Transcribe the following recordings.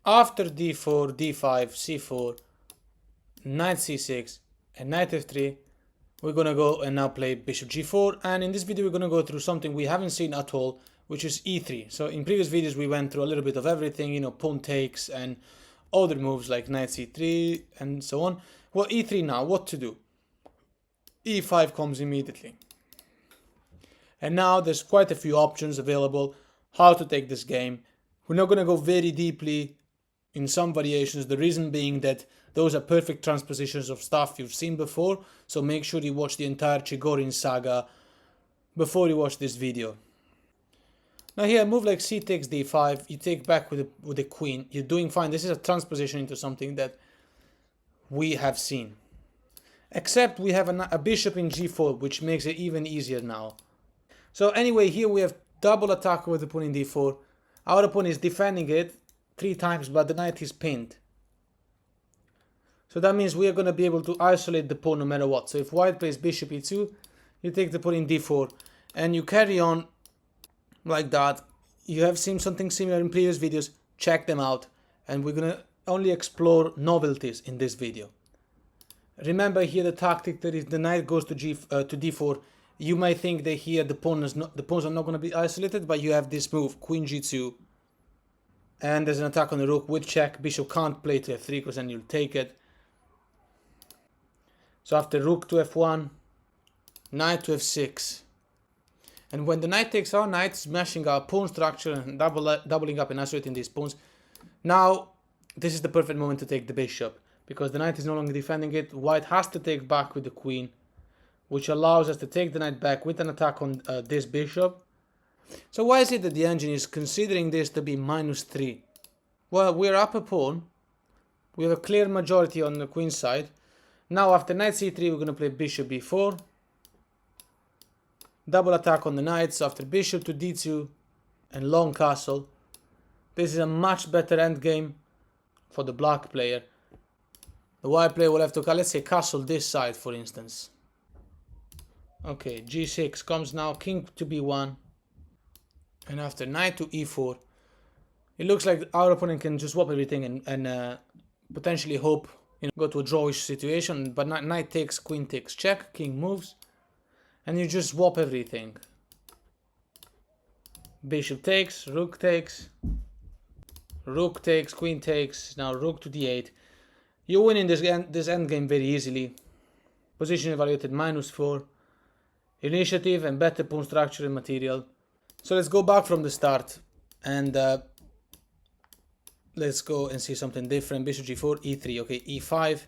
After d4, d5, c4, knight c6, and knight f3, we're gonna go and now play bishop g4. And in this video, we're gonna go through something we haven't seen at all, which is e3. So in previous videos, we went through a little bit of everything, you know, pawn takes and other moves like knight c3 and so on. Well, e3 now, what to do? e5 comes immediately. And now there's quite a few options available how to take this game. We're not gonna go very deeply in some variations, the reason being that those are perfect transpositions of stuff you've seen before, so make sure you watch the entire Chigorin saga before you watch this video. Now here, a move like c takes d5, you take back with the queen, you're doing fine. This is a transposition into something that we have seen. Except we have a bishop in g4, which makes it even easier now. So anyway, here we have double attack with the pawn in d4. Our opponent is defending it 3 times, but the knight is pinned. So that means we are going to be able to isolate the pawn no matter what. So if white plays bishop e2, you take the pawn in d4, and you carry on like that. You have seen something similar in previous videos, check them out, and we're going to only explore novelties in this video. Remember here the tactic that if the knight goes to d4, you might think that here the pawns are not going to be isolated, but you have this move, queen g2, and there's an attack on the rook with check. Bishop can't play to f3 because then you'll take it. So after rook to f1, knight to f6. And when the knight takes our knight, smashing our pawn structure and doubling up and isolating these pawns, now this is the perfect moment to take the bishop, because the knight is no longer defending it. White has to take back with the queen, which allows us to take the knight back with an attack on this bishop. So why is it that the engine is considering this to be -3? Well, we're up a pawn. We have a clear majority on the queen side. Now after knight c3, we're going to play bishop b4. Double attack on the knights after bishop to d2 and long castle. This is a much better endgame for the black player. The white player will have to, let's say, castle this side, for instance. Okay, g6 comes now, king to b1. And after knight to e4, it looks like our opponent can just swap everything and potentially hope, you know, go to a drawish situation. But knight takes, queen takes, check, king moves, and you just swap everything. Bishop takes, rook takes, queen takes. Now rook to d8. You win in this endgame very easily. Position evaluated -4. Initiative and better pawn structure and material. So let's go back from the start and let's go and see something different. Bishop g4, e3, okay, e5.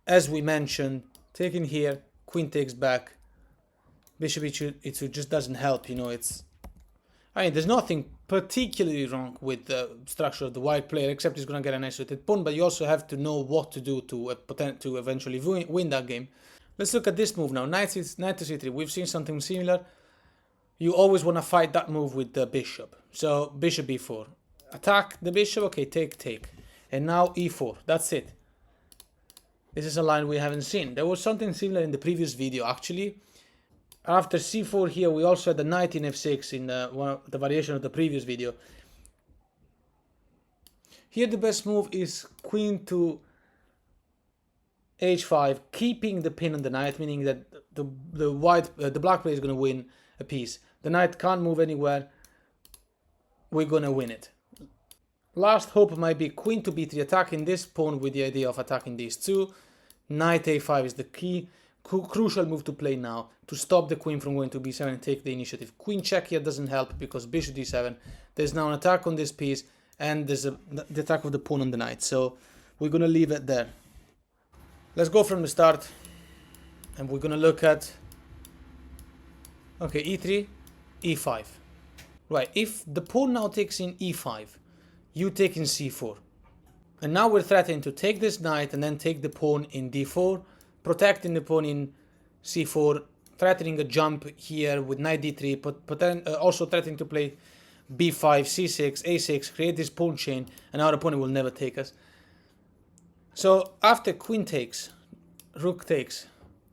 As we mentioned, taking here, queen takes back. Bishop e2 just doesn't help, you know. I mean, there's nothing particularly wrong with the structure of the white player, except he's going to get an isolated pawn, but you also have to know what to do to eventually win that game. Let's look at this move now. Knight to c3. We've seen something similar. You always want to fight that move with the bishop. So bishop b4. Attack the bishop. Okay, take. And now e4. That's it. This is a line we haven't seen. There was something similar in the previous video, actually. After c4 here, we also had the knight in f6 in the variation of the previous video. Here the best move is queen to h5, keeping the pin on the knight, meaning that the black player is going to win a piece. The knight can't move anywhere. We're going to win it. Last hope might be queen to b3, attacking this pawn with the idea of attacking these two. Knight a5 is the key. Crucial move to play now to stop the queen from going to b7 and take the initiative. Queen check here doesn't help because bishop d7. There's now an attack on this piece and there's the attack of the pawn on the knight. So we're going to leave it there. Let's go from the start and we're going to look at, okay, e3, e5. Right, if the pawn now takes in e5, you take in c4. And now we're threatening to take this knight and then take the pawn in d4, protecting the pawn in c4, threatening a jump here with knight d3, but also threatening to play b5, c6, a6, create this pawn chain, and our opponent will never take us. So after queen takes, rook takes,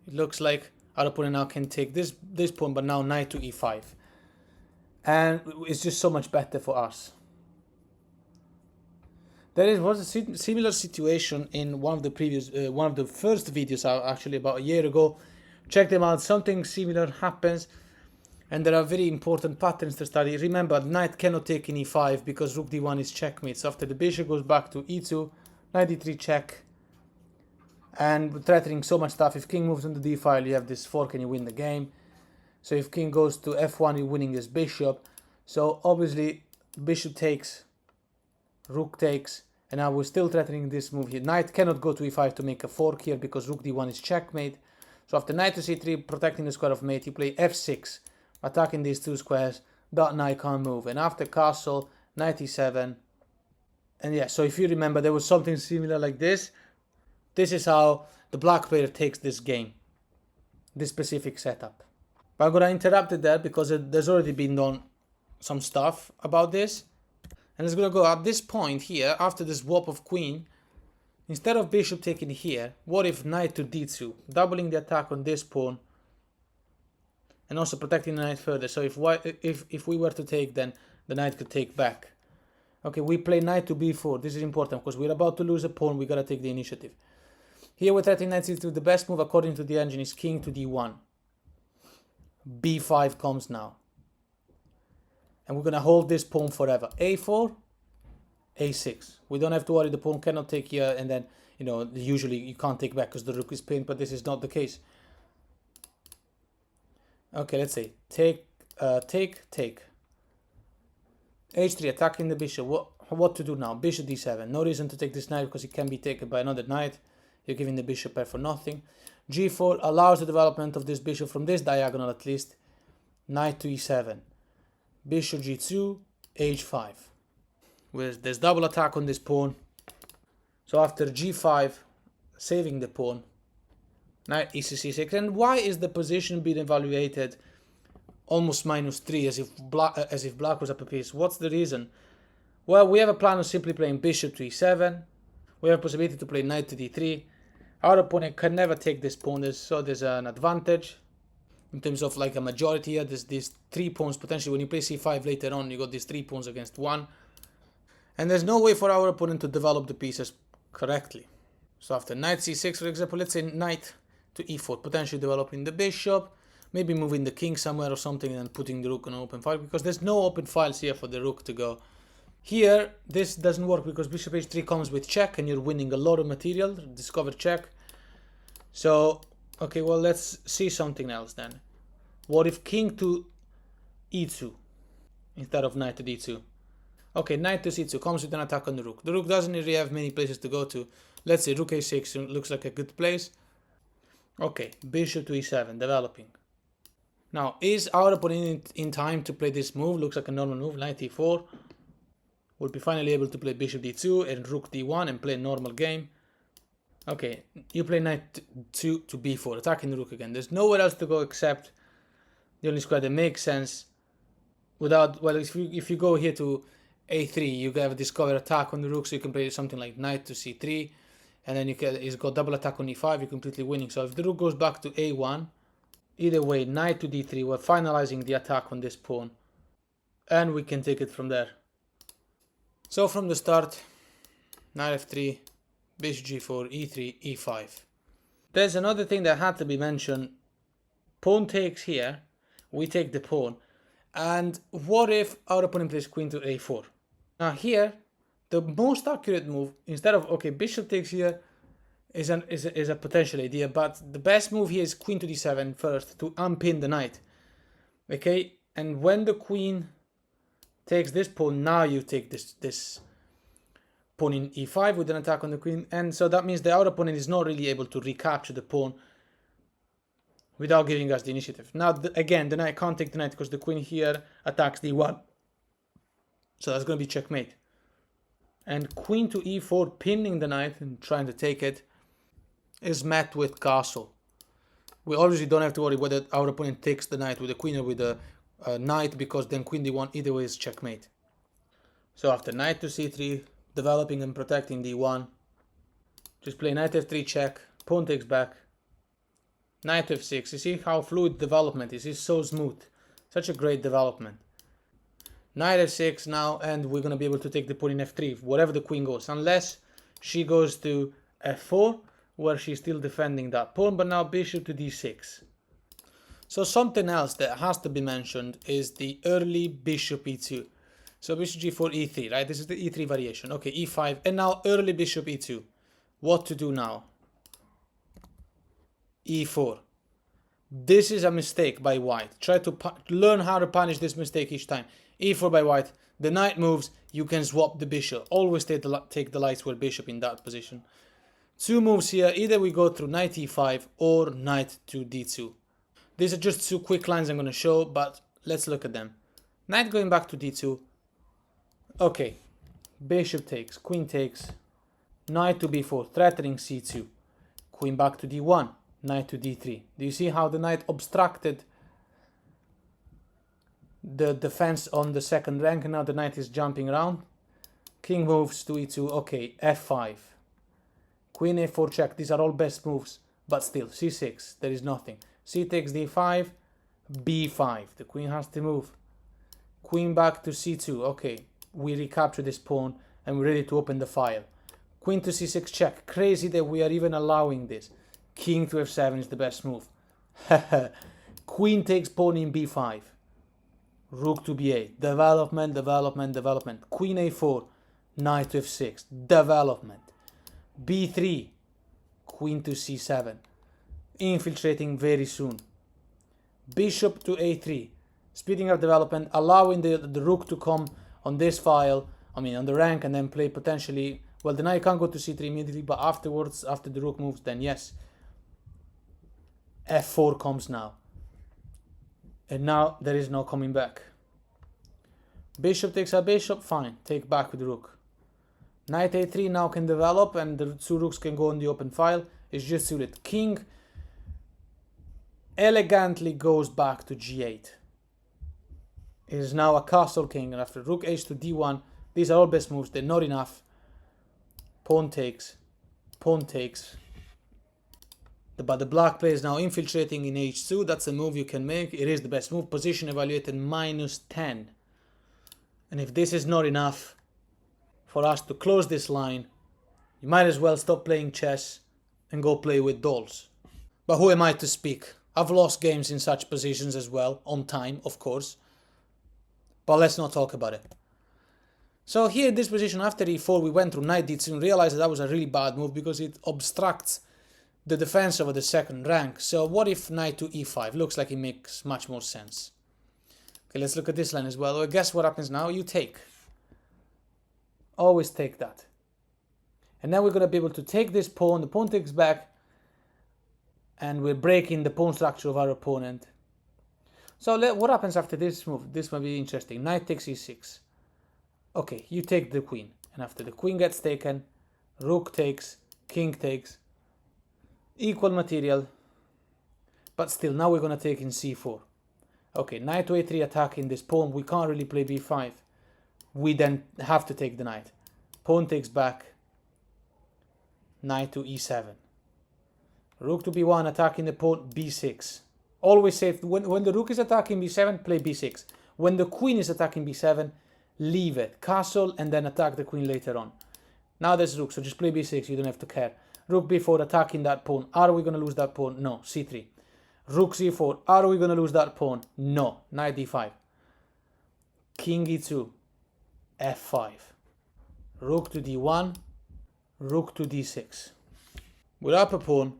it looks like our opponent now can take this pawn, but now knight to e5. And it's just so much better for us. was a similar situation in one of the previous, one of the first videos, actually about a year ago. Check them out. Something similar happens, and there are very important patterns to study. Remember, knight cannot take in e5 because rook d1 is checkmate. So after the bishop goes back to e2, knight d3 check, and threatening so much stuff. If king moves into d file, you have this fork and you win the game. So if king goes to f1, you're winning this bishop. So obviously, bishop takes, rook takes, and now we're still threatening this move here. Knight cannot go to e5 to make a fork here because rook d1 is checkmate. So after knight to c3, protecting the square of mate, you play f6, attacking these two squares. That knight can't move. And after castle, knight e7. And yeah, so if you remember, there was something similar like this. This is how the black player takes this game, this specific setup. But I'm gonna interrupt it there because there's already been done some stuff about this. And it's gonna go at this point here, after this swap of queen, instead of bishop taking here, what if knight to d2, doubling the attack on this pawn, and also protecting the knight further. So if we were to take, then the knight could take back. Okay, we play knight to b4. This is important because we're about to lose a pawn. We gotta take the initiative. Here we're threatening knight c2. The best move according to the engine is king to d1. b5 comes now. And we're gonna hold this pawn forever. a4, a6. We don't have to worry, the pawn cannot take here, and then, you know, usually you can't take back because the rook is pinned, but this is not the case. Okay, let's say take. h3, attacking the bishop. What to do now? Bishop d7. No reason to take this knight because it can be taken by another knight. You're giving the bishop pair for nothing. g4 allows the development of this bishop from this diagonal at least. Knight to e7. Bishop g2, h5. There's double attack on this pawn. So after g5, saving the pawn, knight e6. And why is the position being evaluated almost -3 as if black was up a piece? What's the reason? Well, we have a plan of simply playing bishop to e7. We have a possibility to play knight to d3. Our opponent can never take this pawn, so there's an advantage in terms of like a majority here. There's these 3 pawns potentially. When you play c5 later on, you got these 3 pawns against 1. And there's no way for our opponent to develop the pieces correctly. So after knight c6, for example, let's say knight to e4, potentially developing the bishop, maybe moving the king somewhere or something and putting the rook on an open file, because there's no open files here for the rook to go. Here, this doesn't work because bishop h3 comes with check and you're winning a lot of material, discover check. So, okay, well, let's see something else then. What if king to e2 instead of knight to d2? Okay, knight to c2 comes with an attack on the rook. The rook doesn't really have many places to go to. Let's say rook a6 looks like a good place. Okay, bishop to e7, developing. Now, is our opponent in time to play this move? Looks like a normal move, knight e4. We'll be finally able to play bishop d2 and rook d1 and play a normal game. Okay, you play knight to b4, attacking the rook again. There's nowhere else to go except the only square that makes sense. Without, well, if you go here to a3, you have a discover attack on the rook, so you can play something like knight to c3, and then he's got double attack on e5, you're completely winning. So if the rook goes back to a1, either way, knight to d3, we're finalizing the attack on this pawn, and we can take it from there. So from the start, knight f3, bishop g4, e3, e5. There's another thing that had to be mentioned. Pawn takes here, we take the pawn, and what if our opponent plays queen to a4? Now here, the most accurate move, instead of, okay, bishop takes here, is a potential idea, but the best move here is queen to d7 first to unpin the knight. Okay, and when the queen takes this pawn, now you take this pawn in e5 with an attack on the queen, and so that means the our opponent is not really able to recapture the pawn without giving us the initiative. Now again, the knight can't take the knight because the queen here attacks d1, so that's going to be checkmate. And queen to e4, pinning the knight and trying to take it, is met with castle. We obviously don't have to worry whether our opponent takes the knight with the queen or with the knight, because then queen d1 either way is checkmate. So after knight to c3, developing and protecting d1, just play knight f3 check, pawn takes back, knight f6. You see how fluid development is. It's so smooth, such a great development. Knight f6 now, and we're going to be able to take the pawn in f3, wherever the queen goes, unless she goes to f4, where she's still defending that pawn, but now bishop to d6. So something else that has to be mentioned is the early bishop e2. So bishop g4, e3, right? This is the e3 variation. Okay, e5, and now early bishop e2. What to do now? e4. This is a mistake by white. Try to learn how to punish this mistake each time. e4 by white. The knight moves, you can swap the bishop. Always take the light square bishop in that position. Two moves here. Either we go through knight e5 or knight to d2. These are just two quick lines I'm going to show, but let's look at them. Knight going back to d2. Okay. Bishop takes, queen takes, knight to b4, threatening c2. Queen back to d1, knight to d3. Do you see how the knight obstructed the defense on the second rank, and now the knight is jumping around? King moves to e2, okay, f5. Queen a4 check, these are all best moves, but still, c6, there is nothing. C takes d5, b5, the queen has to move. Queen back to c2, okay, we recapture this pawn, and we're ready to open the file. Queen to c6 check, crazy that we are even allowing this. King to f7 is the best move. Queen takes pawn in b5. Rook to b8, development, development, development. Queen a4, knight to f6, development. b3, queen to c7, infiltrating very soon. Bishop to a3, speeding up development, allowing the rook to come on this file, on the rank, and then play potentially, well, the knight can't go to c3 immediately, but afterwards, after the rook moves, then yes. f4 comes now. And now there is no coming back. Bishop takes a bishop, fine, take back with the rook. Knight a3 now can develop, and the two rooks can go on the open file. It's just suited. King elegantly goes back to g8. It is now a castle king, and after rook h to d1, these are all best moves, they're not enough. Pawn takes, pawn takes. But the black player is now infiltrating in h2, that's a move you can make, it is the best move, position evaluated -10. And if this is not enough for us to close this line, you might as well stop playing chess and go play with dolls. But who am I to speak? I've lost games in such positions as well, on time, of course. But let's not talk about it. So here in this position, after e4, we went through knight d2 and realized that was a really bad move because it obstructs the defense over the second rank. So what if knight to e5? Looks like it makes much more sense. Okay, let's look at this line as well. Well, guess what happens now? You take. Always take that. And now we're going to be able to take this pawn. The pawn takes back. And we're breaking the pawn structure of our opponent. So what happens after this move? This might be interesting. Knight takes e6. Okay, you take the queen. And after the queen gets taken, rook takes, king takes. Equal material. But still, now we're going to take in c4. Okay, knight to a3 attacking this pawn. We can't really play b5. We then have to take the knight. Pawn takes back. Knight to e7. Rook to b1 attacking the pawn, b6. Always say, when the rook is attacking b7, play b6. When the queen is attacking b7, leave it. Castle and then attack the queen later on. Now there's rook, so just play b6, you don't have to care. Rook b4 attacking that pawn. Are we going to lose that pawn? No. c3. Rook c4. Are we going to lose that pawn? No. Knight d5. King e2. f5. Rook to d1. Rook to d6. We're up a pawn,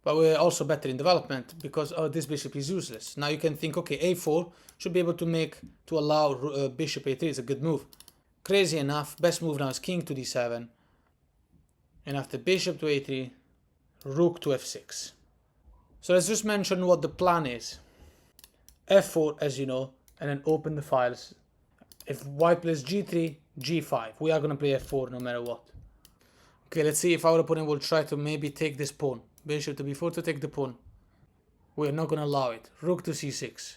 but we're also better in development because this bishop is useless. Now you can think, okay, a4 should be able to allow bishop a3. It's a good move. Crazy enough, best move now is king to d7. And after bishop to a3, rook to f6. So let's just mention what the plan is. f4, as you know, and then open the files. If white plays g3, g5. We are going to play f4 no matter what. Okay, let's see if our opponent will try to maybe take this pawn. Bishop to b4 to take the pawn. We are not going to allow it. Rook to c6.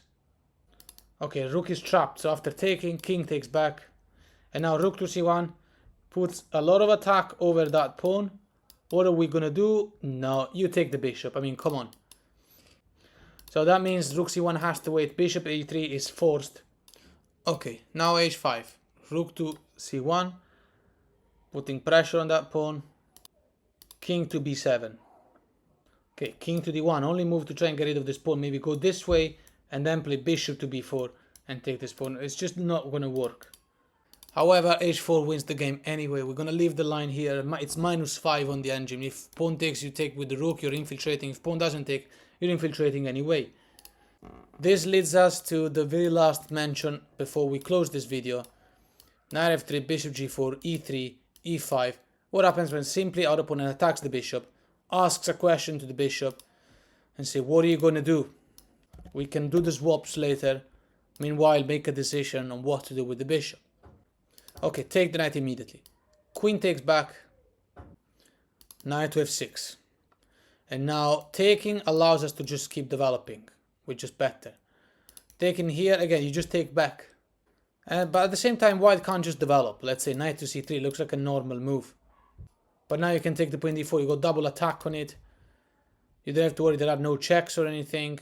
Okay, rook is trapped. So after taking, king takes back. And now rook to c1 puts a lot of attack over that pawn. What are we going to do? No, you take the bishop. I mean, come on. So that means rook c1 has to wait. Bishop a3 is forced. Okay, now h5. Rook to c1, putting pressure on that pawn. King to b7. Okay, king to d1. Only move to try and get rid of this pawn. Maybe go this way and then play bishop to b4 and take this pawn. It's just not going to work. However, h4 wins the game anyway. We're going to leave the line here. It's -5 on the engine. If pawn takes, you take with the rook, you're infiltrating. If pawn doesn't take, you're infiltrating anyway. This leads us to the very last mention before we close this video. Knight f3, bishop g4, e3, e5. What happens when simply our opponent attacks the bishop, asks a question to the bishop, and say, what are you going to do? We can do the swaps later. Meanwhile, make a decision on what to do with the bishop. Okay, take the knight immediately. Queen takes back. Knight to f6. And now taking allows us to just keep developing, which is better. Taking here, again, you just take back. But at the same time, white can't just develop. Let's say knight to c3 looks like a normal move. But now you can take the pawn d4, you got double attack on it. You don't have to worry, there are no checks or anything.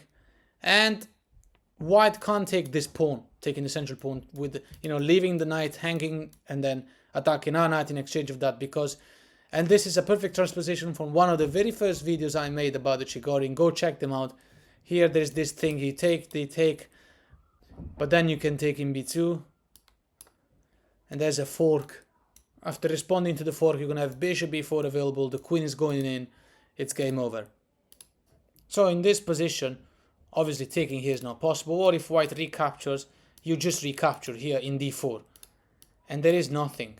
And white can't take this pawn, taking the central pawn with, leaving the knight hanging and then attacking our knight in exchange of that, because, and this is a perfect transposition from one of the very first videos I made about the Chigorin. Go check them out. Here there's this thing, they take, but then you can take in b2, and there's a fork. After responding to the fork, you're going to have bishop b4 available, the queen is going in, it's game over. So in this position, obviously taking here is not possible, or if white recaptures, you just recapture here in d4. And there is nothing.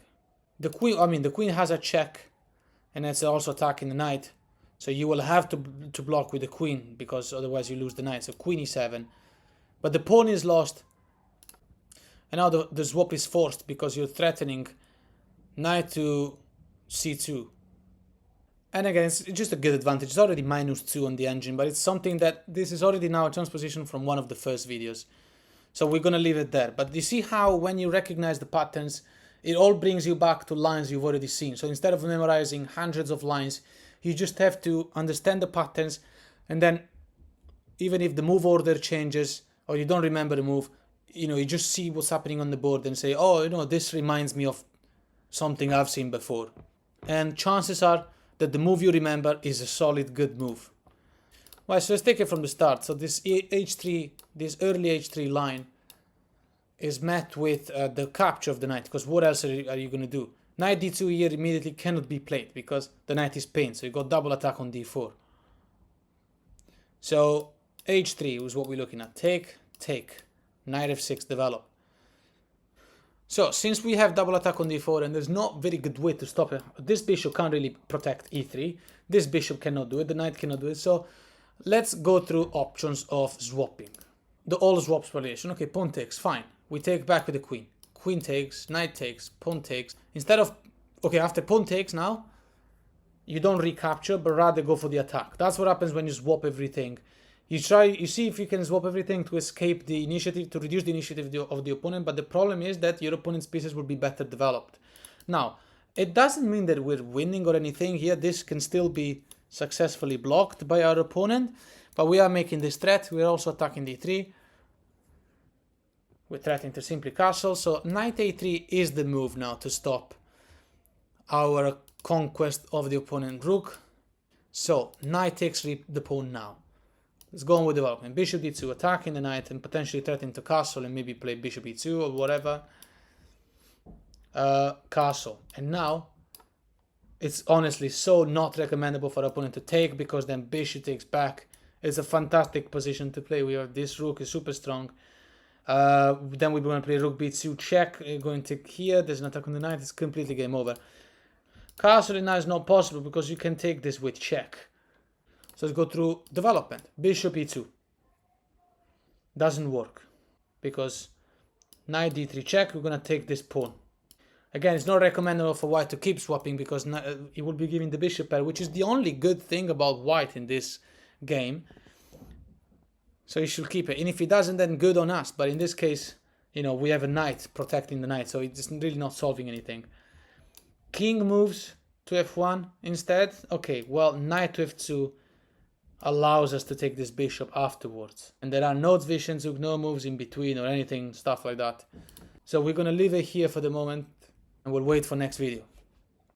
The queen has a check, and it's also attacking the knight. So you will have to block with the queen, because otherwise you lose the knight. So queen e7. But the pawn is lost. And now the swap is forced, because you're threatening knight to c2. And again, it's just a good advantage. It's already -2 on the engine, but it's something that this is already now a transposition from one of the first videos. So we're going to leave it there. But you see how when you recognize the patterns, it all brings you back to lines you've already seen. So instead of memorizing hundreds of lines, you just have to understand the patterns. And then even if the move order changes or you don't remember the move, you just see what's happening on the board and say, oh, this reminds me of something I've seen before. And chances are that the move you remember is a solid, good move. Well, so let's take it from the start. So this h3, this early h3 line is met with the capture of the knight, because what else are you going to do? Knight d2 here immediately cannot be played because the knight is pinned, so you got double attack on d4. So h3 is what we're looking at. Take, knight f6, develop. So since we have double attack on d4 and there's not very good way to stop it, this bishop can't really protect e3, this bishop cannot do it, the knight cannot do it, so let's go through options of swapping. The all swaps variation. Okay, pawn takes, fine. We take back with the queen. Queen takes, knight takes, pawn takes. Instead of, okay, after pawn takes now, you don't recapture, but rather go for the attack. That's what happens when you swap everything. You see if you can swap everything to escape the initiative, to reduce the initiative of the opponent, but the problem is that your opponent's pieces will be better developed. Now, it doesn't mean that we're winning or anything here. This can still be successfully blocked by our opponent, but we are making this threat. We're also attacking d3. We're threatening to simply castle, so knight a3 is the move now to stop our conquest of the opponent rook. So knight takes the pawn now. Let's go on with development. Bishop d2, attacking the knight and potentially threatening to castle and maybe play bishop e2 or whatever. Castle. And now, it's honestly so not recommendable for our opponent to take, because then bishop takes back. It's a fantastic position to play. We have this rook is super strong. Then we're going to play rook b2 check. Going to here. There's an attack on the knight. It's completely game over. Castle now is not possible because you can take this with check. So let's go through development. Bishop e2. Doesn't work. Because knight d3 check, we're going to take this pawn. Again, it's not recommendable for white to keep swapping because it will be giving the bishop pair, which is the only good thing about white in this game. So you should keep it. And if it doesn't, then good on us. But in this case, we have a knight protecting the knight, so it's really not solving anything. King moves to f1 instead. Okay, well, knight to f2 allows us to take this bishop afterwards. And there are no divisions, no moves in between or anything, stuff like that. So we're going to leave it here for the moment and we'll wait for next video.